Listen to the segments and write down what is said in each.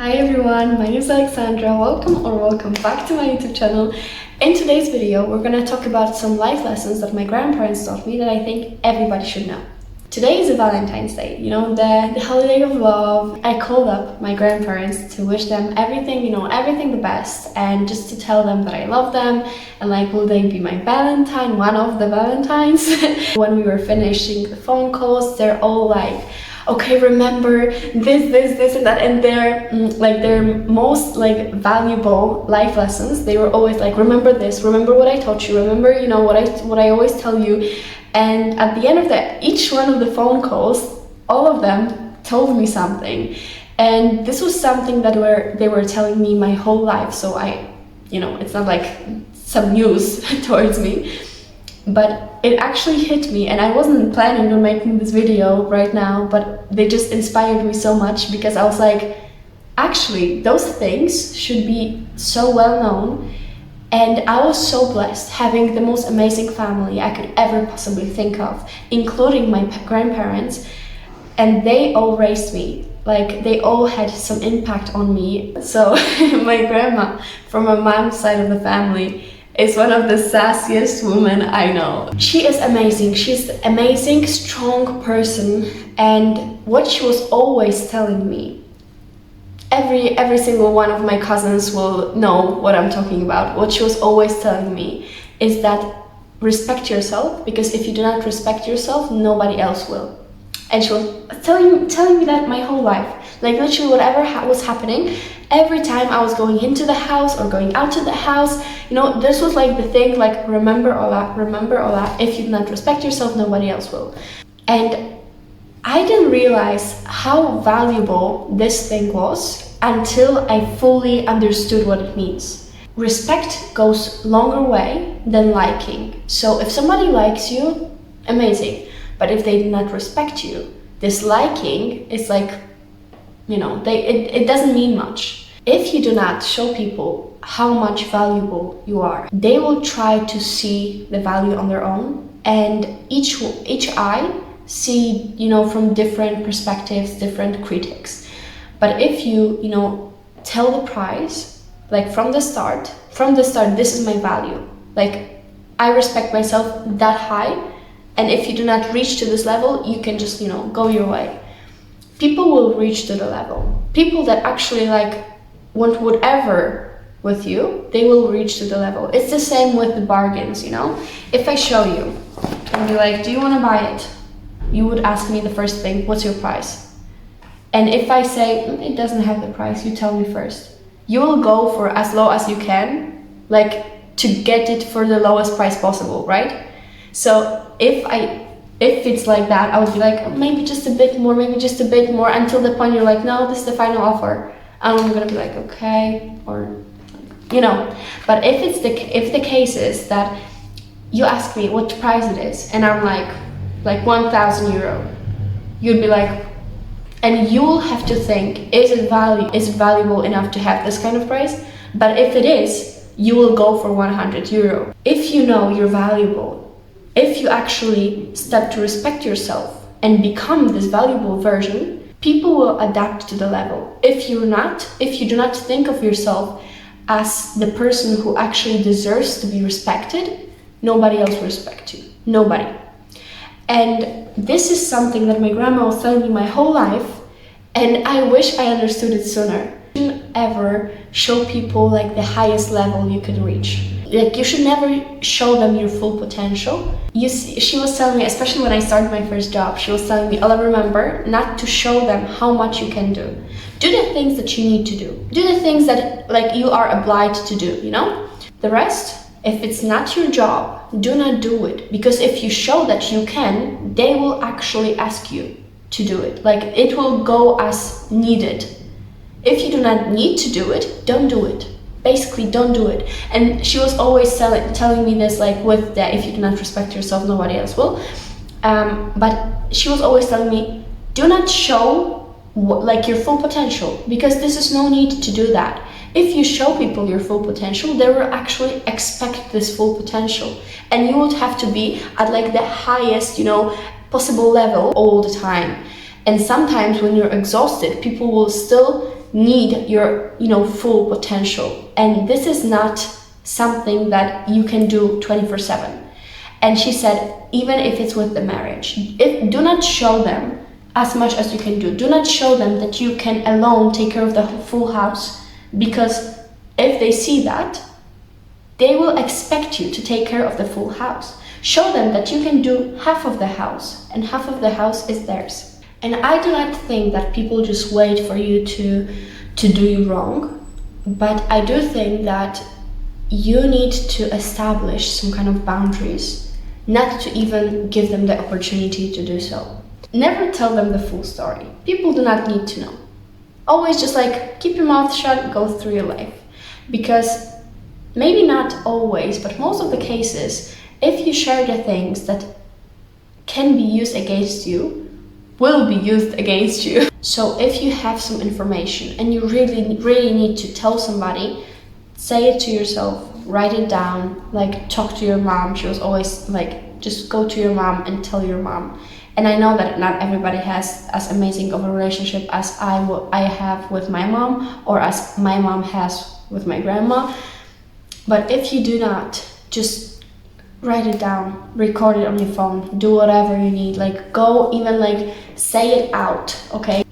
Hi everyone, my name is Alexandra. Welcome back to my YouTube channel. In today's video, we're gonna talk about some life lessons that my grandparents taught me that I think everybody should know. Today is a Valentine's Day, the holiday of love. I called up my grandparents to wish them everything, everything the best, and just to tell them that I love them and will they be my Valentine, one of the Valentines. When we were finishing the phone calls, they're all like, okay, remember this and that, and their most valuable life lessons, they were always like, remember this, remember what I taught you, remember what I always tell you. And at the end of each one of the phone calls, all of them told me something, and this was something that they were telling me my whole life. So it's not like some news towards me, but it actually hit me, and I wasn't planning on making this video right now, but they just inspired me so much, because I was like, actually those things should be so well known. And I was so blessed having the most amazing family I could ever possibly think of, including my grandparents, and they all raised me. They all had some impact on me. So my grandma, from my mom's side of the family, is one of the sassiest women I know. She is amazing. She's an amazing, strong person, and what she was always telling me, every single one of my cousins will know what I'm talking about. What she was always telling me is that respect yourself, because if you do not respect yourself, nobody else will. And she was telling me that my whole life. Literally whatever was happening, every time I was going into the house or going out to the house, this was the thing, remember all that. If you do not respect yourself, nobody else will. And I didn't realize how valuable this thing was until I fully understood what it means. Respect goes longer way than liking. So if somebody likes you, amazing. But if they do not respect you, this liking is it doesn't mean much. If you do not show people how much valuable you are, they will try to see the value on their own, and each eye see from different perspectives, different critics. But if you tell the price, from the start, this is my value, I respect myself that high, and if you do not reach to this level, you can just go your way. People will reach to the level. People that actually want whatever with you, they will reach to the level. It's the same with the bargains. If I show you and be like, do you want to buy it? You would ask me the first thing, what's your price? And if I say, it doesn't have the price, you tell me first. You will go for as low as you can, to get it for the lowest price possible, right? So if it's like that, I would be like, maybe just a bit more, until the point you're like, no, this is the final offer. And I'm gonna be like, okay, or, But if the case is that you ask me what price it is, and I'm like 1,000 euro, you'd be like, and you'll have to think, is it valuable enough to have this kind of price? But if it is, you will go for 100 euro. If you know you're valuable, if you actually start to respect yourself and become this valuable version, people will adapt to the level. If you do not think of yourself as the person who actually deserves to be respected, nobody else will respect you. Nobody. And this is something that my grandma was telling me my whole life, and I wish I understood it sooner. You shouldn't ever show people the highest level you could reach. You should never show them your full potential. She was telling me, especially when I started my first job, she was telling me, Ola, remember not to show them how much you can do. Do the things that you need to do. Do the things that you are obliged to do, The rest, if it's not your job, do not do it. Because if you show that you can, they will actually ask you to do it. It will go as needed. If you do not need to do it, don't do it. Basically, don't do it. And she was always telling me this, with that, if you do not respect yourself, nobody else will. But she was always telling me, do not show your full potential, because this is no need to do that. If you show people your full potential, they will actually expect this full potential, and you would have to be at the highest, possible level all the time. And sometimes when you're exhausted, people will still need your, full potential. And this is not something that you can do 24/7. And she said, even if it's with the marriage, do not show them as much as you can do. Do not show them that you can alone take care of the full house, because if they see that, they will expect you to take care of the full house. Show them that you can do half of the house, and half of the house is theirs. And I do not think that people just wait for you to do you wrong, but I do think that you need to establish some kind of boundaries, not to even give them the opportunity to do so. Never tell them the full story. People do not need to know. Always just keep your mouth shut, go through your life. Because maybe not always, but most of the cases, if you share the things that can be used against you, will be used against you. So if you have some information and you really need to tell somebody, say it to yourself, write it down, talk to your mom. She was always just go to your mom and tell your mom. And I know that not everybody has as amazing of a relationship as I have with my mom, or as my mom has with my grandma. But if you do not, just write it down, record it on your phone, do whatever you need, go even say it out, okay?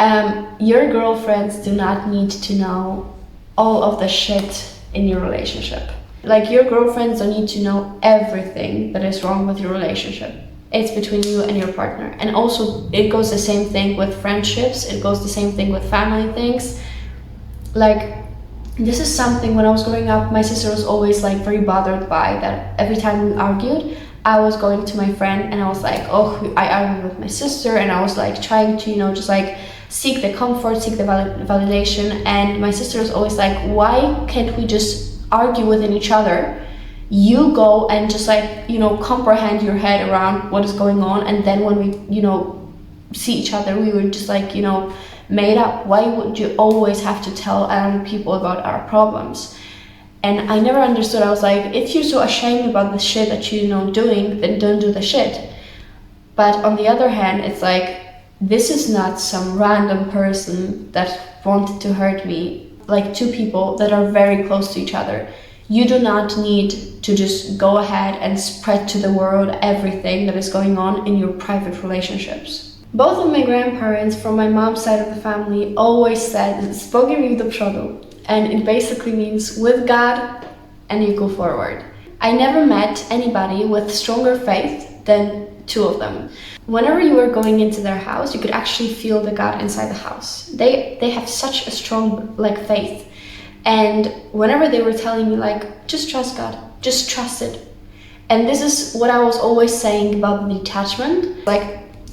Your girlfriends do not need to know all of the shit in your relationship. Your girlfriends don't need to know everything that is wrong with your relationship. It's between you and your partner. And also it goes the same thing with friendships, it goes the same thing with family things. This is something, when I was growing up, my sister was always very bothered by that. Every time we argued, I was going to my friend and I was I argued with my sister, and I was trying to, just seek the comfort, seek the validation. And my sister was always why can't we just argue within each other? You go and just comprehend your head around what is going on, and then when we, see each other, we were just made up. Why would you always have to tell other people about our problems? And I never understood. I was if you're so ashamed about the shit that you're doing, then don't do the shit. But on the other hand, it's this is not some random person that wanted to hurt me. Two people that are very close to each other. You do not need to just go ahead and spread to the world everything that is going on in your private relationships. Both of my grandparents from my mom's side of the family always said, z Bogiem i do przodu. And it basically means with God and you go forward. I never met anybody with stronger faith than two of them. Whenever you were going into their house, you could actually feel the God inside the house. They have such a strong faith. And whenever they were telling me just trust God, just trust it. And this is what I was always saying about the detachment.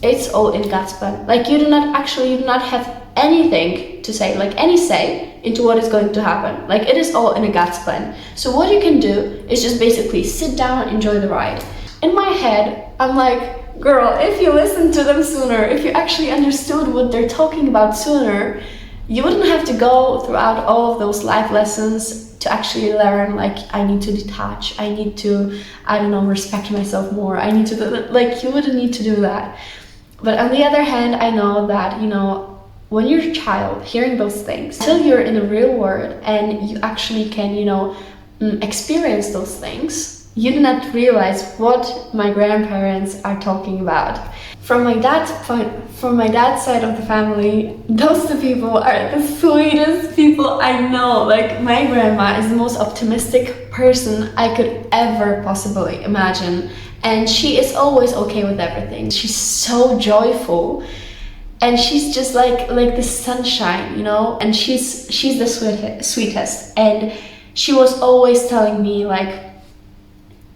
It's all in God's plan. You do not have anything to say, any say into what is going to happen. It is all in a God's plan. So what you can do is just basically sit down and enjoy the ride. In my head, I'm girl, if you listened to them sooner, if you actually understood what they're talking about sooner, you wouldn't have to go throughout all of those life lessons to actually learn, I need to detach, I need to, respect myself more, I need to do that. You wouldn't need to do that. But on the other hand, I know that, when you're a child, hearing those things, till you're in the real world and you actually can, experience those things, you do not realize what my grandparents are talking about. From my dad's side of the family, those two people are the sweetest people I know. My grandma is the most optimistic person I could ever possibly imagine. And she is always okay with everything. She's so joyful. And she's just like the sunshine, and she's the sweetest. And she was always telling me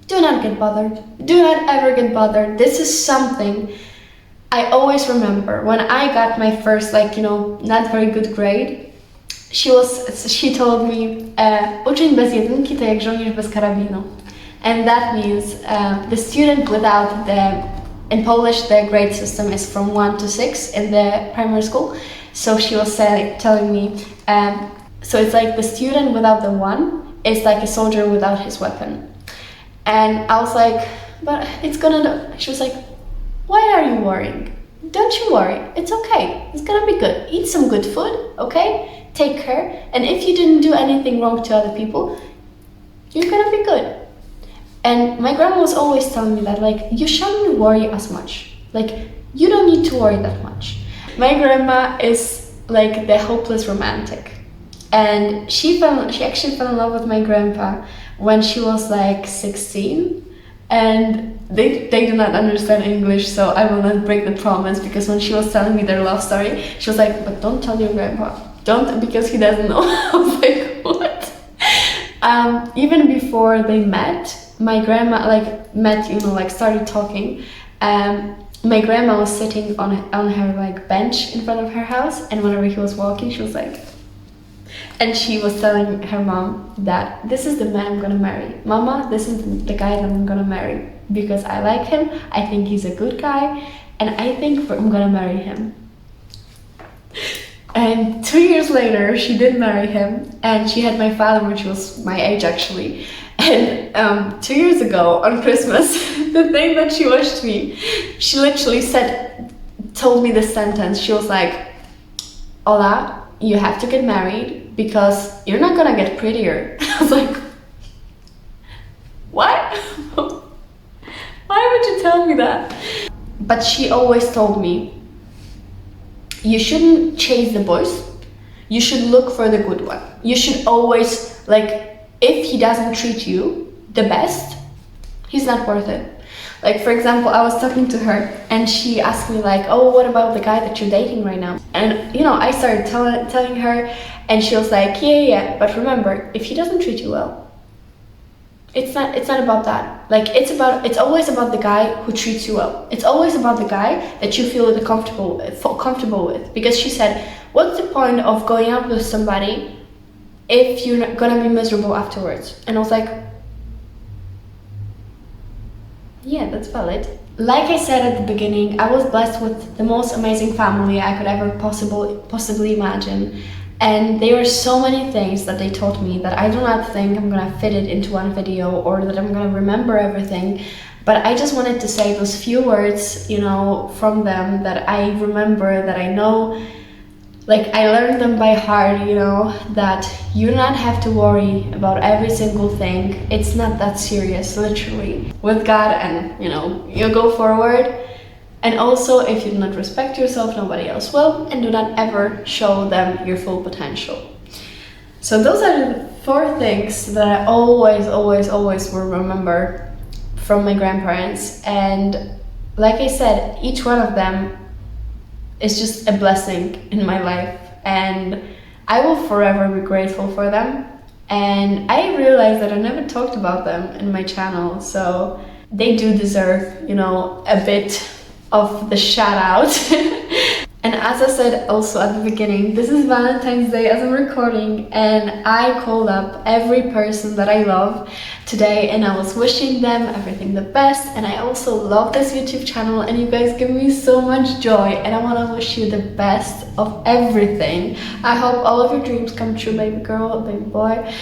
do not get bothered. Do not ever get bothered. This is something I always remember. When I got my first not very good grade, she told me uczeń bez jedynki to jak żołnierz bez karabinu. And that means the student without in Polish the grade system is from 1 to 6 in the primary school. So she was telling me, so it's the student without the 1 is a soldier without his weapon. And I was but it's gonna, she was why are you worrying? don't you worry, it's okay, it's gonna be good. Eat some good food, okay? Take care, and if you didn't do anything wrong to other people, you're gonna be good. And my grandma was always telling me that, like, you shouldn't worry as much. Like, you don't need to worry that much. My grandma is like the hopeless romantic. And she actually fell in love with my grandpa when she was like 16. And they do not understand English, so I will not break the promise, because when she was telling me their love story, she was like, but don't tell your grandpa. Don't, because he doesn't know. I was like, what? Even before they met, my grandma started talking. My grandma was sitting on her like bench in front of her house, and whenever he was walking, she was like, and she was telling her mom that this is the man I'm gonna marry. Mama, this is the guy that I'm gonna marry because I like him. I think he's a good guy, and I think I'm gonna marry him. And 2 years later, she did marry him, and she had my father when she was my age actually. And 2 years ago on Christmas, the thing that she wished me, she literally told me this sentence. She was like, Ola, you have to get married because you're not gonna get prettier. I was like, what? Why would you tell me that? But she always told me, you shouldn't chase the boys. You should look for the good one. You should always, like, if he doesn't treat you the best, he's not worth it. Like, for example, I was talking to her and she asked me like, oh, what about the guy that you're dating right now? And you know, I started telling her, and she was like, yeah, but remember, if he doesn't treat you well, it's not about that. Like, it's always about the guy who treats you well. It's always about the guy that you feel comfortable with. Because she said, what's the point of going out with somebody if you're not gonna be miserable afterwards? And I was like, yeah, that's valid. Like I said at the beginning, I was blessed with the most amazing family I could ever possibly imagine. And there were so many things that they taught me that I do not think I'm gonna fit it into one video or that I'm gonna remember everything. But I just wanted to say those few words, you know, from them that I remember, that I know, like I learned them by heart, you know, that you do not have to worry about every single thing. It's not that serious, literally. With God, and you know, you go forward. And also, if you do not respect yourself, nobody else will, and do not ever show them your full potential. So those are the 4 things that I always will remember from my grandparents. And like I said, each one of them is just a blessing in my life, and I will forever be grateful for them. And I realized that I never talked about them in my channel, so they do deserve, you know, a bit of the shout out. And as I said also at the beginning, this is Valentine's Day as I'm recording, and I called up every person that I love today and I was wishing them everything the best. And I also love this YouTube channel, and you guys give me so much joy, and I want to wish you the best of everything. I hope all of your dreams come true, baby girl, baby boy.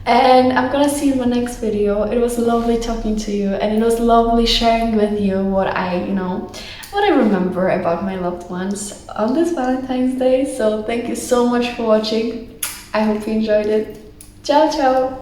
And I'm gonna see you in my next video. It was lovely talking to you, and it was lovely sharing with you what I remember about my loved ones on this Valentine's Day. So thank you so much for watching. I hope you enjoyed it. Ciao, ciao!